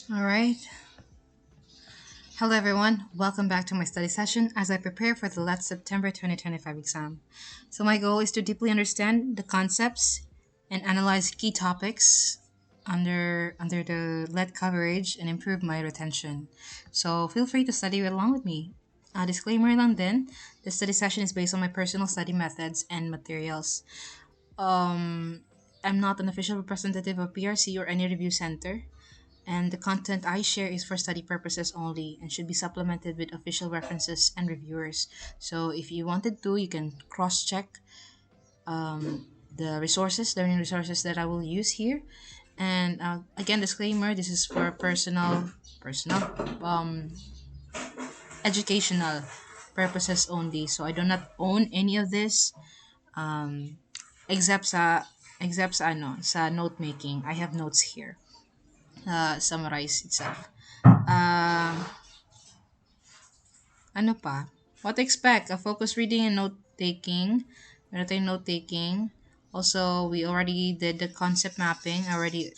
All right. Hello, everyone. Welcome back to my study session as I prepare for the last September 2025 exam. So, my goal is to deeply understand the concepts and analyze key topics under the lead coverage and improve my retention. So, feel free to study along with me. Disclaimer lang din, the study session is based on my personal study methods and materials. I'm not an official representative of PRC or any review center, and the content I share is for study purposes only and should be supplemented with official references and reviewers. So if you wanted to, you can cross check the learning resources that I will use here. And again, disclaimer: this is for personal, um, educational purposes only. So I do not own any of this, except sa sa note making. I have notes here. Summarize itself. Um, Ano pa? What to expect? A focus reading and note taking. Meron tayong note taking. Also, we already did the concept mapping. I already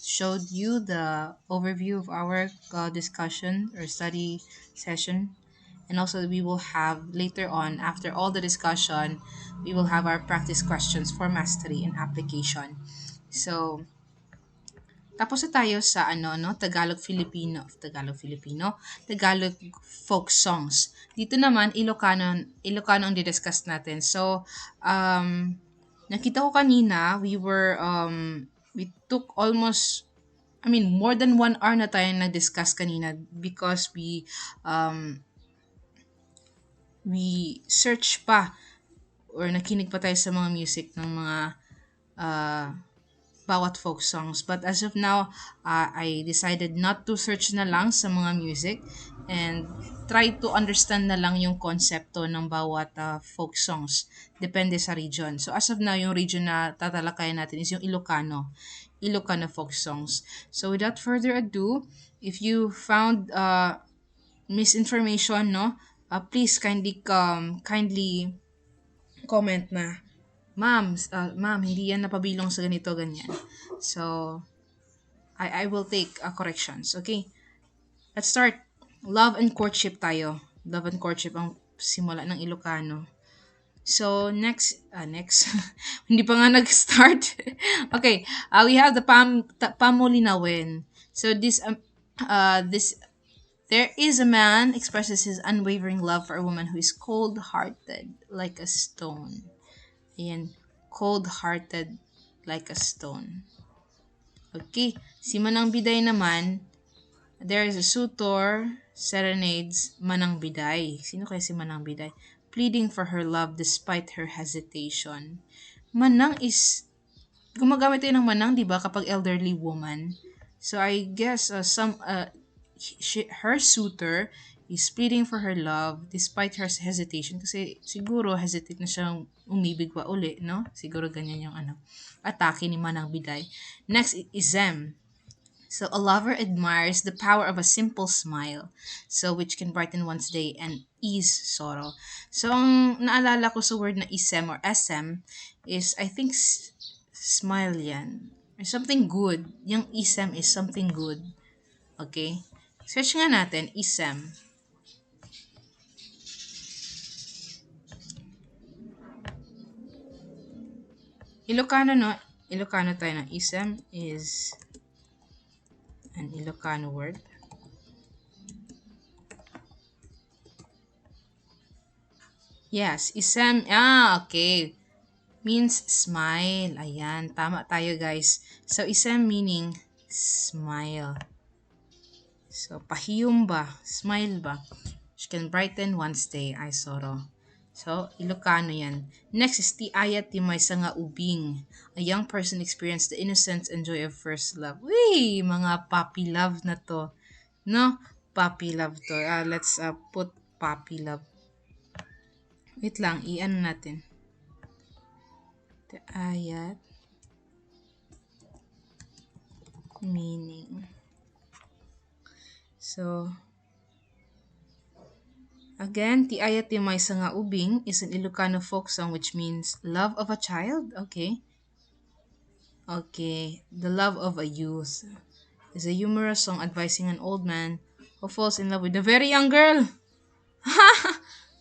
showed you the overview of our discussion or study session. And also, we will have later on, after all the discussion, we will have our practice questions for mastery and application. So, tapos na tayo sa Tagalog folk songs. Dito naman Ilocano ang didiscuss natin. So, nakita ko kanina, we took almost, more than 1 hour na tayo nag-discuss kanina because we search pa or nakinig pa tayo sa mga music ng mga uh, bawat folk songs. But as of now, I decided not to search na lang sa mga music and try to understand na lang yung konsepto ng bawat folk songs. Depende sa region. So as of now, yung region na tatalakayan natin is yung Ilocano folk songs. So without further ado, if you found misinformation, no, please kindly comment na, ma'am, hindi yan napabilong sa ganito, ganyan. So, I will take corrections. Okay? Let's start. Love and courtship tayo. Love and courtship ang simula ng Ilocano. So, next. Hindi pa nga nag-start. Okay. We have the Pamulinawin. So, there is a man expresses his unwavering love for a woman who is cold-hearted like a stone. Ayan, cold-hearted like a stone. Okay, si Manang Biday naman, there is a suitor, serenades Manang Biday. Sino kaya si Manang Biday? Pleading for her love despite her hesitation. Manang is, gumagamit tayo ng manang, di ba, kapag elderly woman. So I guess her suitor is pleading for her love despite her hesitation kasi siguro hesitate na siyang umibig pa uli, no? Siguro ganyan yung atake ni Manang Biday. Next is Zem. So a lover admires the power of a simple smile, so which can brighten one's day and ease sorrow. So ang naalala ko sa word na isem or SM is I think smile yan. Or something good. Yung isem is something good. Okay? Search nga natin, isem. Ilocano, no? Ilocano tayo na. Isem is an Ilocano word. Yes, isem. Okay. Means smile. Ayan, tama tayo guys. So, isem meaning smile. So, pahiyom ba? Smile ba? Which can brighten one's day. Ay, soro. So, Ilocano yan. Next is Tiayat Timay sa nga ubing. A young person experienced the innocence and joy of first love. Uy, mga puppy love na to. No? Puppy love to. Let's put puppy love. Wait lang, i-ano natin. Tiayat meaning. So, again, Tiayat Timay sa nga ubing is an Ilocano folk song which means love of a child. Okay. Okay, the love of a youth. is a humorous song advising an old man who falls in love with a very young girl.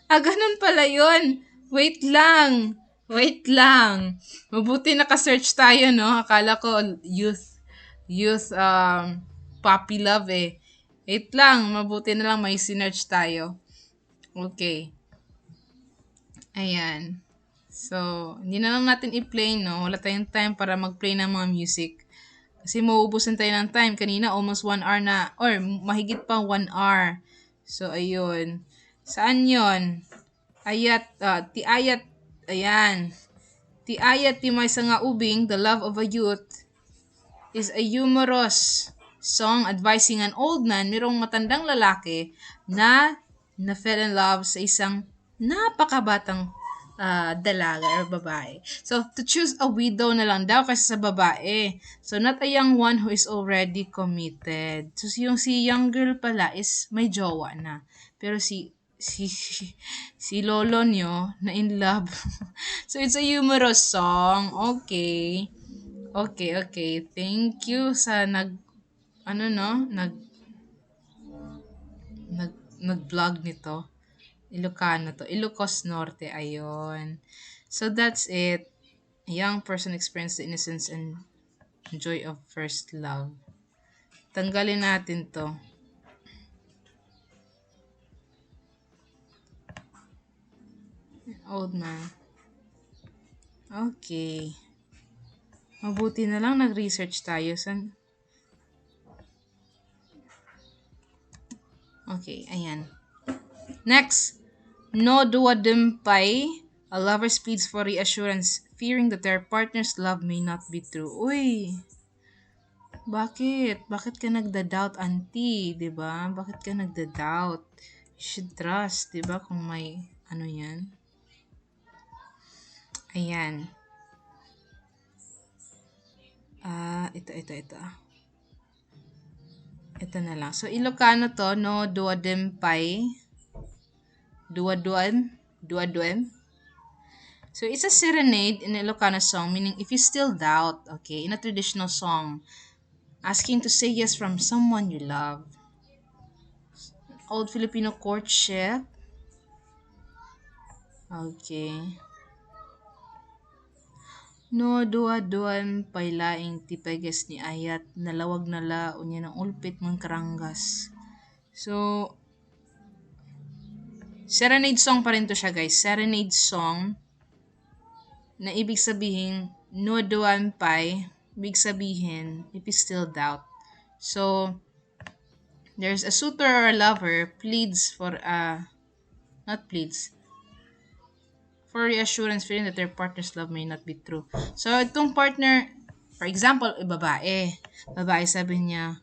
Ganun pala yun. Wait lang. Wait lang. Mabuti naka-search tayo, no? Akala ko youth puppy love eh. Wait lang. Mabuti na lang may sinearch tayo. Okay. Ayan. So, hindi na lang natin i-play, no? Wala tayong time para mag-play ng mga music. Kasi mauubusan tayo ng time. Kanina, almost 1 hour na. Or, mahigit pa 1 hour. So, ayun. Saan yon? Ti ayat, ayan. Ti ayat ti may nga ubing, the love of a youth, is a humorous song advising an old man, mayroong matandang lalaki, na fell in love sa isang napakabatang dalaga or babae. So, to choose a widow na lang daw kasi sa babae. So, not a young one who is already committed. So, si young girl pala is may jowa na. Pero si lolo nyo na in love. So, it's a humorous song. Okay. Okay. Thank you sa nag-vlog nito. Ilocano to. Ilocos Norte. Ayun. So, that's it. A young person experienced the innocence and joy of first love. Tanggalin natin to. Old man. Okay. Mabuti na lang nag-research tayo. Okay, ayan. Next. No duwadempay. A lover pleads for reassurance, fearing that their partner's love may not be true. Uy! Bakit? Bakit ka nagda-doubt, auntie? 'Di ba? Bakit ka nagda-doubt? You should trust, 'di ba? Kung may yan. Ayan. Ito. Ito na lang. So, Ilocano to, no duwadempay. Duaduem. So, it's a serenade in a Ilocano song, meaning if you still doubt, okay, in a traditional song, asking to say yes from someone you love. Old Filipino courtship. Okay. No duwa-duwan paylaing tipeges ni ayat nalawag nala unya ng ulpit mong karanggas. So, serenade song pa rin to siya guys. Serenade song na ibig sabihin no duwan pay, ibig sabihin if you still doubt. So, there's a suitor or a lover pleads for not pleads, for reassurance feeling that their partner's love may not be true. So, itong partner, for example, babae. Babae sabi niya,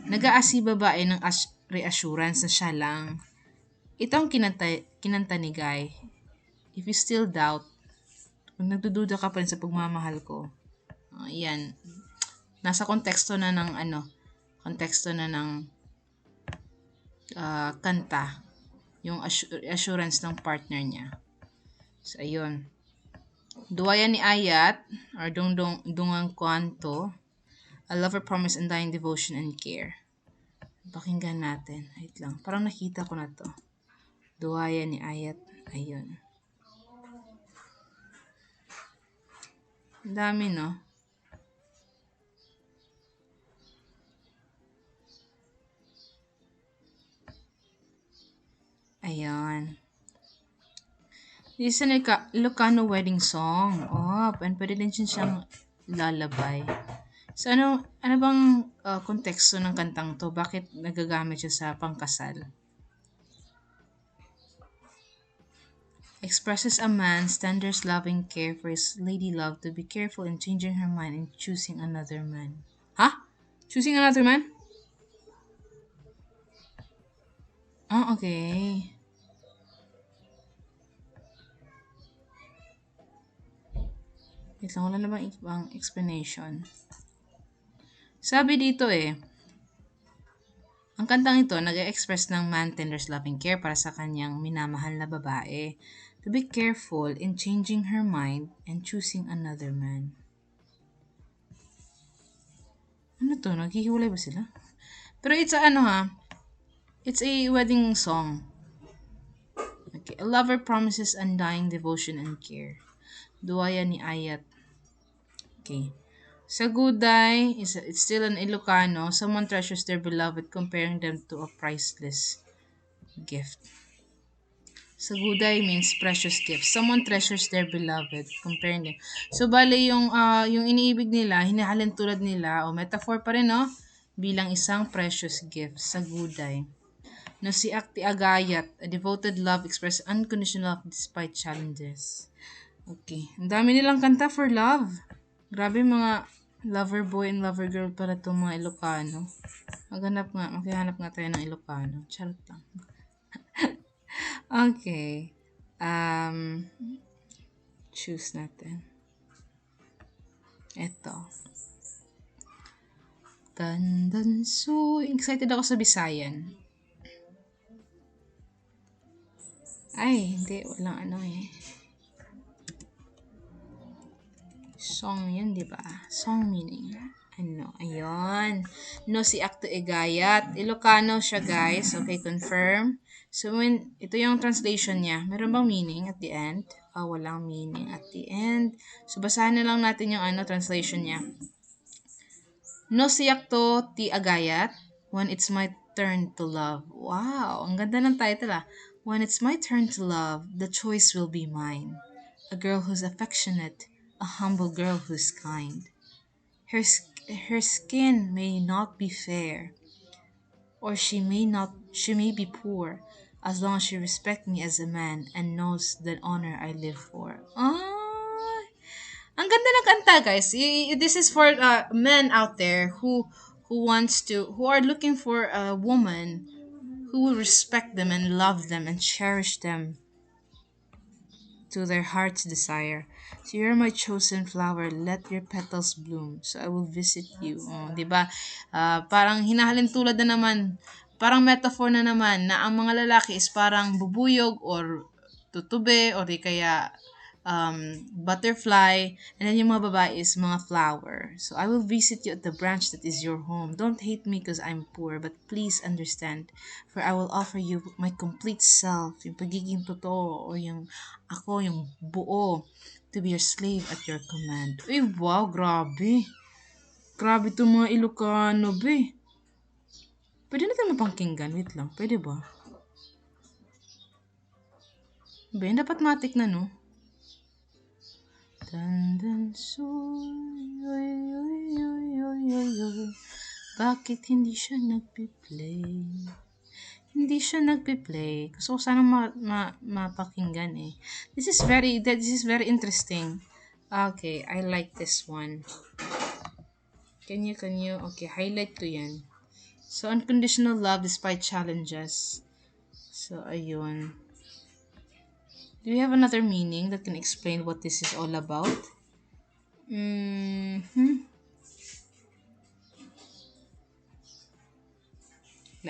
nag-aasi babae ng reassurance na siya lang. Itong kinanta ni Guy. If you still doubt, kung nagdududa ka pa rin sa pagmamahal ko, yan. Nasa konteksto na ng kanta. Yung assurance ng partner niya. So, ayun. Duwayan ni Ayat, or Dungang Kwanto, a lover promise undying devotion and care. Pakinggan natin. Wait lang. Parang nakita ko na to. Duwayan ni Ayat. Ayun. Ang dami, no? Ayun. This is an Ilocano wedding song. Oh, and pwede din siyang lalabay. So, ano bang konteksto ng kantang to? Bakit nagagamit siya sa pangkasal? Expresses a man's tender loving care for his lady love to be careful in changing her mind and choosing another man. Ha? Choosing another man? Oh, okay. Wait lang, wala na bang ibang explanation? Sabi dito ang kantang ito nag-express ng man tender's loving care para sa kanyang minamahal na babae to be careful in changing her mind and choosing another man. Ano to? Naghihiwalay ba sila? Pero it's a ano ha? It's a wedding song. Okay. A lover promises undying devotion and care. Duwaya ni Ayat. Okay. Sa Guday, it's still an Ilocano. Someone treasures their beloved, comparing them to a priceless gift. Sa Guday means precious gift. Someone treasures their beloved, comparing them. So, bale yung iniibig nila, hinahalin tulad nila, o metaphor pa rin, no? Bilang isang precious gift sa Guday. No, si Akti Agayat, a devoted love express unconditional love despite challenges. Okay. Ang dami nilang kanta for love. Grabe mga lover boy and lover girl para itong mga Ilocano. Maghanap nga tayo ng Ilocano. Charot lang. Okay. Choose natin. Ito. Tandanso. Excited ako sa Bisayan. Ay, hindi. Walang ano eh. Song yun, di ba? Song meaning. Ano? Ayun. No, si Akto Egayat. Ilocano siya, guys. Okay, confirm. So, ito yung translation niya. Meron bang meaning at the end? Walang meaning at the end. So, basahin na lang natin yung translation niya. No, si Akto ti Agayat. When it's my turn to love. Wow, ang ganda ng title ah. When it's my turn to love, the choice will be mine. A girl who's affectionate, a humble girl who's kind. Her skin may not be fair, or she may be poor, as long as she respects me as a man and knows the honor I live for. Ang ganda ng kanta, guys. This is for men out there who are looking for a woman who will respect them and love them and cherish them to their heart's desire. So you're my chosen flower, let your petals bloom, so I will visit you. Di ba? Parang hinahalin tulad na naman, parang metaphor na naman na ang mga lalaki is parang bubuyog or tutube or di kaya butterfly, and then yung mga babae is mga flower. So I will visit you at the branch that is your home. Don't hate me because I'm poor, but please understand, for I will offer you my complete self, yung pagiging totoo, o yung ako, yung buo, to be your slave at your command. Ay, wow, grabe. Grabe itong mga Ilocano, be. Pwede natin mapangkinggan. Wait lang, pwede ba? Be, dapat matik na, no? Bakit hindi siya nagpi-play? Hindi siya nagpi-play. Gusto ko sana mapakinggan eh. This is very interesting. Okay, I like this one. Can you, okay, highlight ko yan. So, unconditional love despite challenges. So, ayun. Do you have another meaning that can explain what this is all about? Wala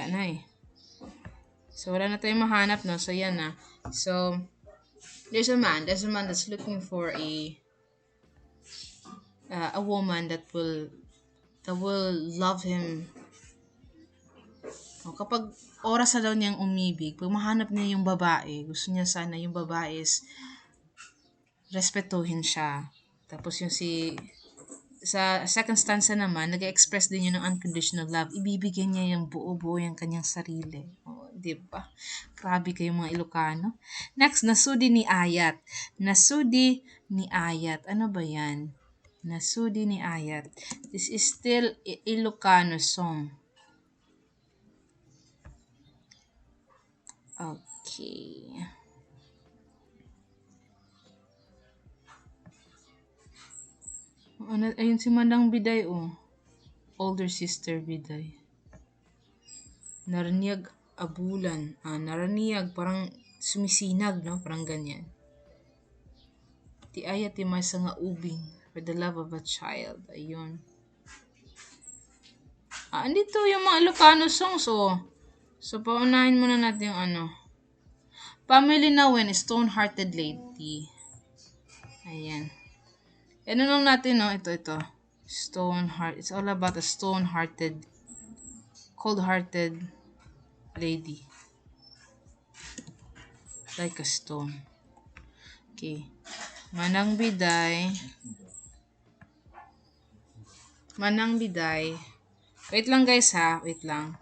na eh. So, wala na tayong mahanap, no? So, yan na. So, there's a man that's looking for a woman that will love him. Kapag oras na daw niyang umibig, pag mahanap niya yung babae, gusto niya sana yung babae is respetuhin siya. Tapos yung sa second stanza naman, nag-express din yun ng unconditional love. Ibibigay niya yung buo-buo yung kanyang sarili. Di ba? Grabe kayo mga Ilocano. Next, Nasudi ni Ayat. Nasudi ni Ayat. Ano ba yan? Nasudi ni Ayat. This is still Ilocano song. Okay. Ayun si Manang Biday, oh. Older sister Biday. Naraniyag abulan. Naraniyag, parang sumisinag, no? Parang ganyan. Ti ayat ti may nga ubing for the love of a child. Ayun. Andito yung mga Ilocano songs, oh. So, paunahin muna natin yung ano. Family Nawen, Stone-Hearted Lady. Ayan. Ano lang natin, no? Ito. Stone heart. It's all about a stone-hearted, cold-hearted lady. Like a stone. Okay. Manang biday. Manang biday. Wait lang guys ha. Wait lang.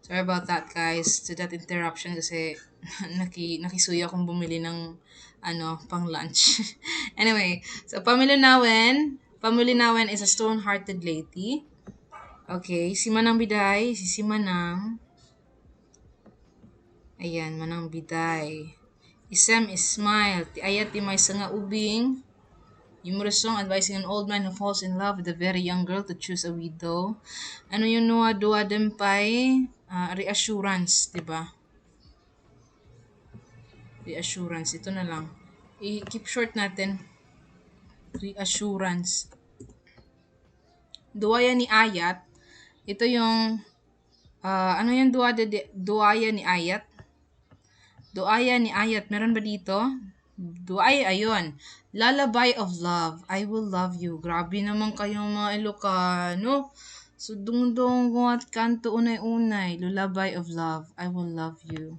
Sorry about that guys. To that interruption kasi nakisuyo akong bumili ng pang lunch. Anyway, so Pamilinawen is a stone-hearted lady. Okay, si Manang Biday, si Manang. Ayan, Manang Biday. Isem is smile. Ti ayat ti may nga ubing. Humorous song advising an old man who falls in love with a very young girl to choose a widow. Ano yung nuwa-duwa dempay? Reassurance, di ba? Reassurance. Ito na lang. I-keep short natin. Reassurance. Duwaya ni Ayat. Ito yung, ano yung duwaya ni Ayat? Duwaya ni Ayat. Meron ba dito? Duwaya, ayun. Lullaby of love. I will love you. Grabe naman kayong mga Ilocano. So, dungdong at kanto unay-unay. Lullaby of love. I will love you.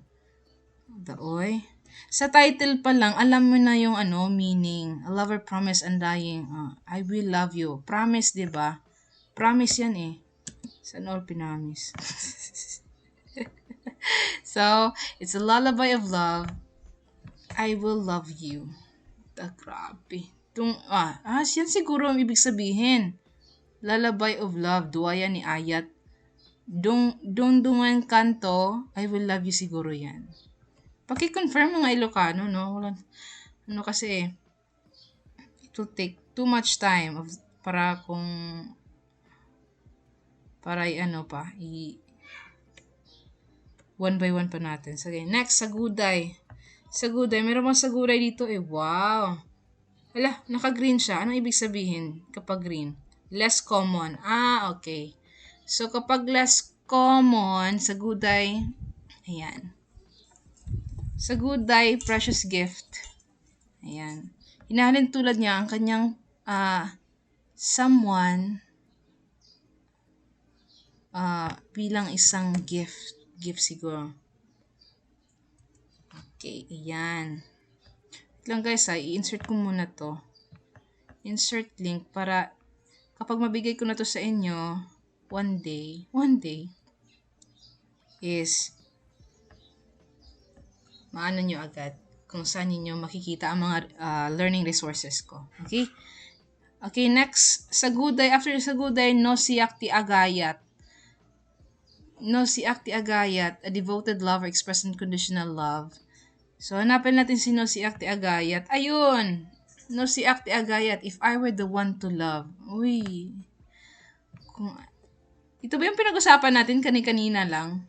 Daoy. Sa title pa lang, alam mo na yung meaning. A lover promise undying. I will love you. Promise, di ba? Promise yan eh. Saan all pinamis? So, it's a lullaby of love. I will love you. Grabe. Yan siguro ang ibig sabihin. Lullaby of love. Duwaya ni Ayat. Dungan kanto. I will love you siguro yan. Paki-confirm mga Ilocano, no? Wala, kasi, it will take too much time para one by one pa natin. Sige, next, saguday. Saguday, meron bang saguday dito eh? Wow. Hala, naka-green siya. Anong ibig sabihin kapag green? Less common. Okay. So, kapag less common, saguday, ayan. Saguday, precious gift. Ayan. Hinahalin tulad niya ang kanyang someone bilang isang gift. Gift siguro. Okay, ayan. Wait lang guys i-insert ko muna to. Insert link para kapag mabigay ko na to sa inyo, one day is maano nyo agad kung saan ninyo makikita ang mga learning resources ko. Okay? Okay, next. Saguday. After Saguday, no siyak ti agayat. No siyak ti agayat. A devoted lover expressed unconditional love. So, hanapin natin si no siyak ti agayat. Ayun! No, si Akti Agayat, if I were the one to love. Uy. Kung, ito ba yung pinag-usapan natin kanina lang?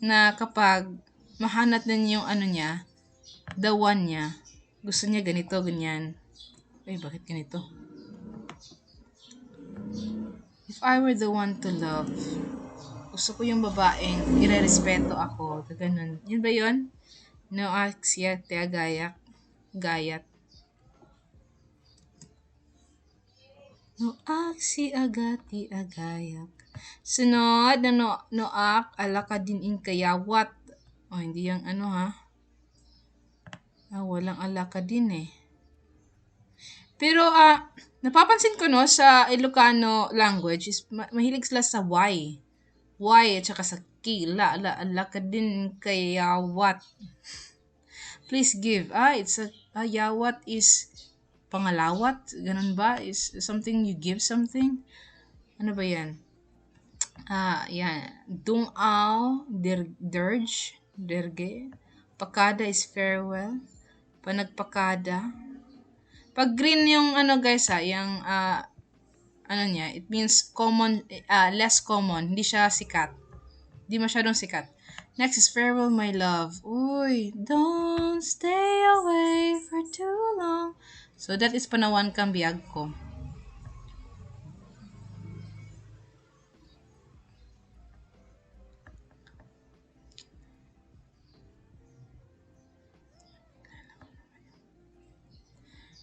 Na kapag mahanap din yung ano niya, the one niya, gusto niya ganito, ganyan. Ay, bakit ganito? If I were the one to love, gusto ko yung babaeng ire-respeto ako. Ganun. Yun ba yun? No, Axia, te agayak. Gayat. No, aksi agati agayak. Sunod na noak, alaka din in kayawat. O, hindi yung ano ha. Walang alaka din eh. Pero, napapansin ko no, sa Ilocano language, is mahilig sila sa Y. Y at saka sa K. Alaka din kayawat. Please give. It's yawat is pangalawat. Ganun ba? Is something you give something? Ano ba yan? Yan. Dungaw, dirge, derge. Pakada is farewell. Panagpakada. Pag green yung ano guys yung ano niya, it means common, less common. Hindi siya sikat. Hindi masyadong sikat. Next is farewell my love. Uy, don't stay away for too long. So that is panawan kang biyag ko.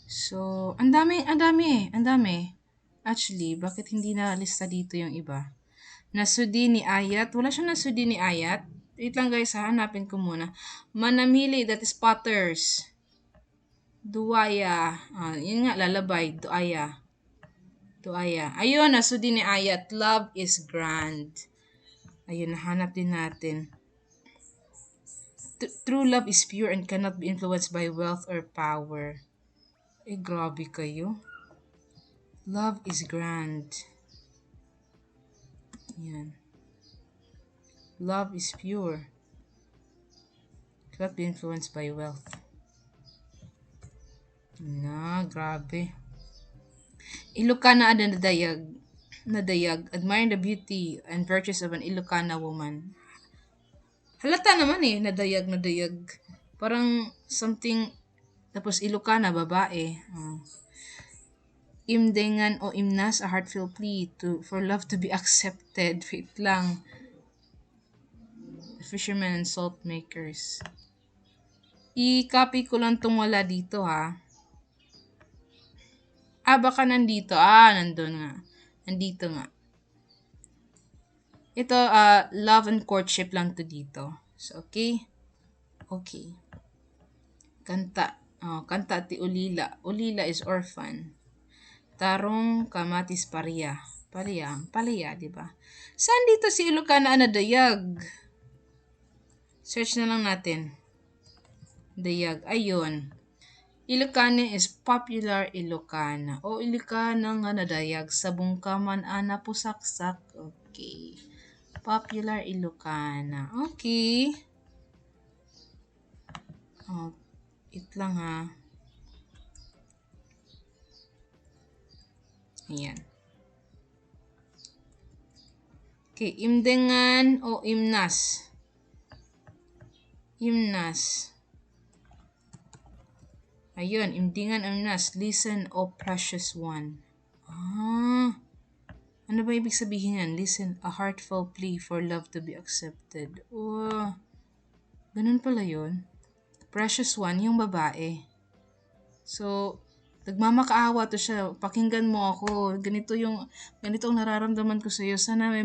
So, ang dami. Actually, bakit hindi na lista dito yung iba? Nasudi ni Ayat. Wala siyang nasudi ni Ayat. Wait lang guys, hanapin ko muna. Manamili, that is Potters. Duaya. Yun nga, lalabay. Duaya. Ayun, nasudi ni Ayat. Love is grand. Ayun, nahanap din natin. True love is pure and cannot be influenced by wealth or power. Grabe kayo. Love is grand. Yan. Love is pure. Cannot be influenced by wealth. Grabe. Ilocana ada nadayag. Admiring the beauty and virtues of an Ilocana woman. Halata naman nadayag. Parang something, tapos Ilocana, babae. Imdengan o imnas, a heartfelt plea for love to be accepted. Wait lang. The fishermen and salt makers. I-copy ko lang tong wala dito ha. Baka nandito. Nandun nga. Nandito nga. Ito, love and courtship lang to dito. So, okay? Okay. Kanta. Kanta ti Ulila. Ulila is orphan. Tarong kamatis paria. Palia, di ba? Saan dito si Ilocana nadayag? Search na lang natin. Dayag. Ayun. Ilocana is popular Ilocana. O Ilocana nga nadayag sa bungkaman ana pusaksak. Okay. Popular Ilocana. Okay. It lang ha. Ayan. Okay, imdengan o imnas. Imnas. Ayun, imdingan o imnas. Listen, O precious one. Ano ba ibig sabihin yan? Listen, a heartfelt plea for love to be accepted. Ganun pala yun. Precious one, yung babae. So, nagmamakaawa to siya. Pakinggan mo ako. Ganito ang nararamdaman ko sa iyo. Sana may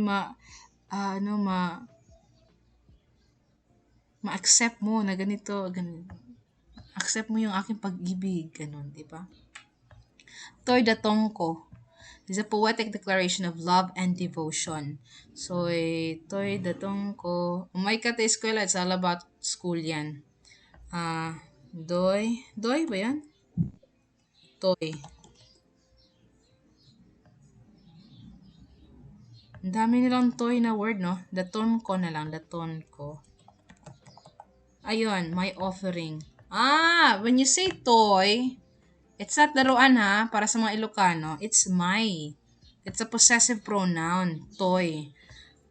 ma-accept mo na ganito. Accept mo yung aking pag-ibig. Ganun, di ba? Toy Datongko is a poetic declaration of love and devotion. So, Toy Datongko. Umay ka ta eskwela. It's all about school yan. Doy ba yan? Toy. Ang dami nilang toy na word, no? Daton ko na lang. Daton ko. Ayun, my offering. When you say toy, It's not laruan ha, para sa mga Ilocano. It's my. It's a possessive pronoun, toy.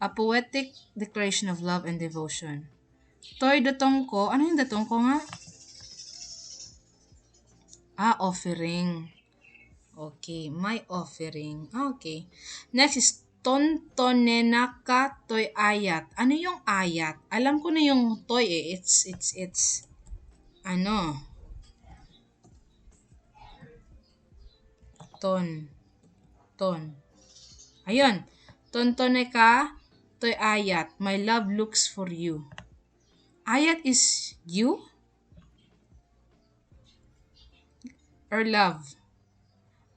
A poetic declaration of love and devotion. Toy datong ko. Ano yung datong ko nga? Offering. Okay, my offering. Okay. Next is tontonenaka toy ayat. Ano yung ayat? Alam ko na yung toy eh. It's ano? Ton. Ayun. Tontoneka toy ayat. My love looks for you. Ayat is you or love?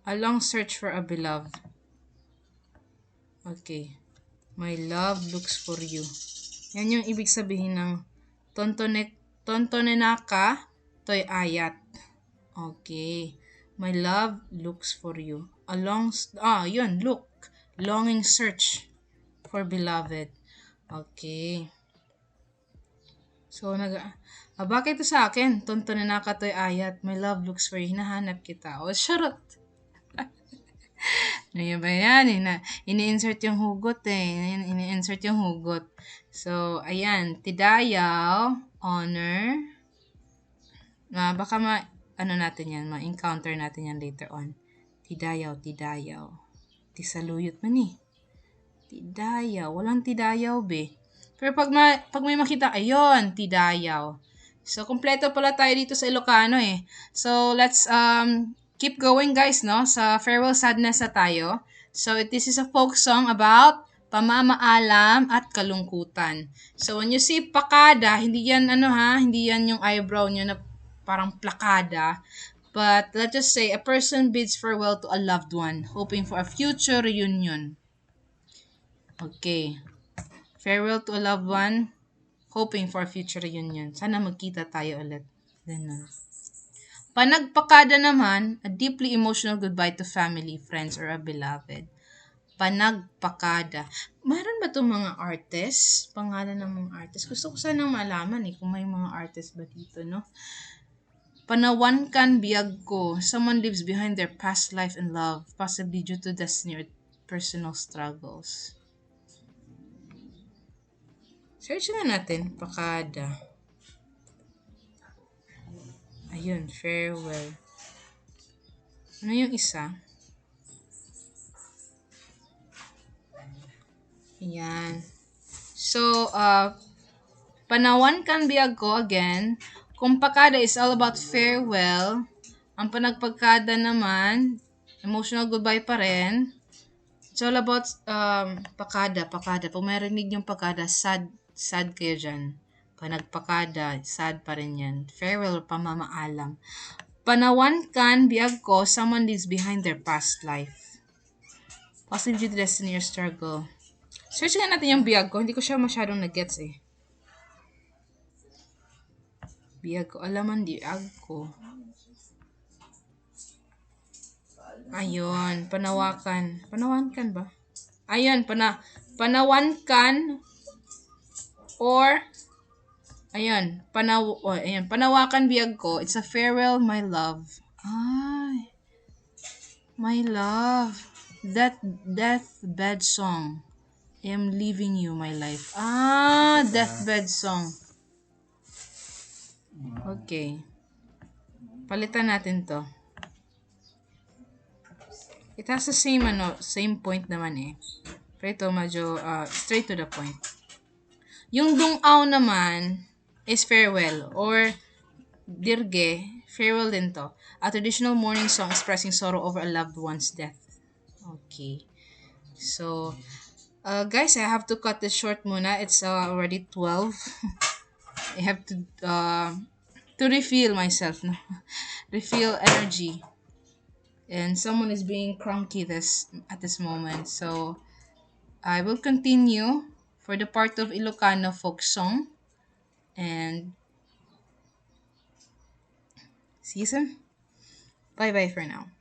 A long search for a beloved. Okay. My love looks for you. Yan yung ibig sabihin ng tontonenaka toy ayat. Okay. My love looks for you. Yun, look. Longing search for beloved. Okay. So, bakit ito sa akin? Tontonenaka toy ayat. My love looks for you. Hinahanap kita. Charot. Ano yun ba yan? Ini-insert yung hugot eh. Ini-insert yung hugot. So, ayan. Tidayaw, honor. Baka natin yan, ma-encounter natin yan later on. Tidayaw. Tisaluyot man eh. Tidayaw. Walang tidayaw be. Pero pag may makita, ayun, tidayaw. So, kompleto pala tayo dito sa Ilocano eh. So, let's keep going guys, no? Sa Farewell Sadness na tayo. So, this is a folk song about pamamaalam at kalungkutan. So, when you see pakada, hindi yan hindi yan yung eyebrow nyo na parang plakada. But let's just say, a person bids farewell to a loved one, hoping for a future reunion. Okay. Farewell to a loved one, hoping for a future reunion. Sana magkita tayo ulit. Ganun. Panagpakada naman, a deeply emotional goodbye to family, friends, or a beloved. Panagpakada. Meron ba itong mga artists? Pangalan ng mga artists. Gusto ko sanang malaman kung may mga artists ba dito, no? Panawankan biyag ko. Someone lives behind their past life and love, possibly due to destiny or personal struggles. Search na natin, pakada. Ayun, farewell. Ano yung isa? Ayan. So, panawankan biyag ko again. Kung pakada is all about farewell, ang panagpagkada naman, emotional goodbye pa rin. It's all about pakada. Pag may rinig yung pakada, sad kayo dyan. Panagpakada, sad pa rin yan. Farewell, pamamaalam. Panawankan biyag ko, someone leaves behind their past life. Possibly due to destiny or struggle. Search nga natin yung biyag ko. Hindi ko siya masyadong nag-gets eh. Biyag ko. Alaman biyag ko. Ayun. Panawakan. Panawankan ba? Ayun. Panawankan or ayun. Panawakan biyag ko. It's a farewell, my love. Ay. My love. That deathbed song. I am leaving you, my life. Deathbed song. Okay. Palitan natin to. It has the same point naman eh. Pero ito medyo straight to the point. Yung dungaw naman is farewell or dirge, farewell din to. A traditional mourning song expressing sorrow over a loved one's death. Okay. So, guys, I have to cut this short muna. It's already 12. I have to refill myself, no? Refill energy. And someone is being cranky at this moment. So, I will continue for the part of Ilocano folk song. And see you soon. Bye-bye for now.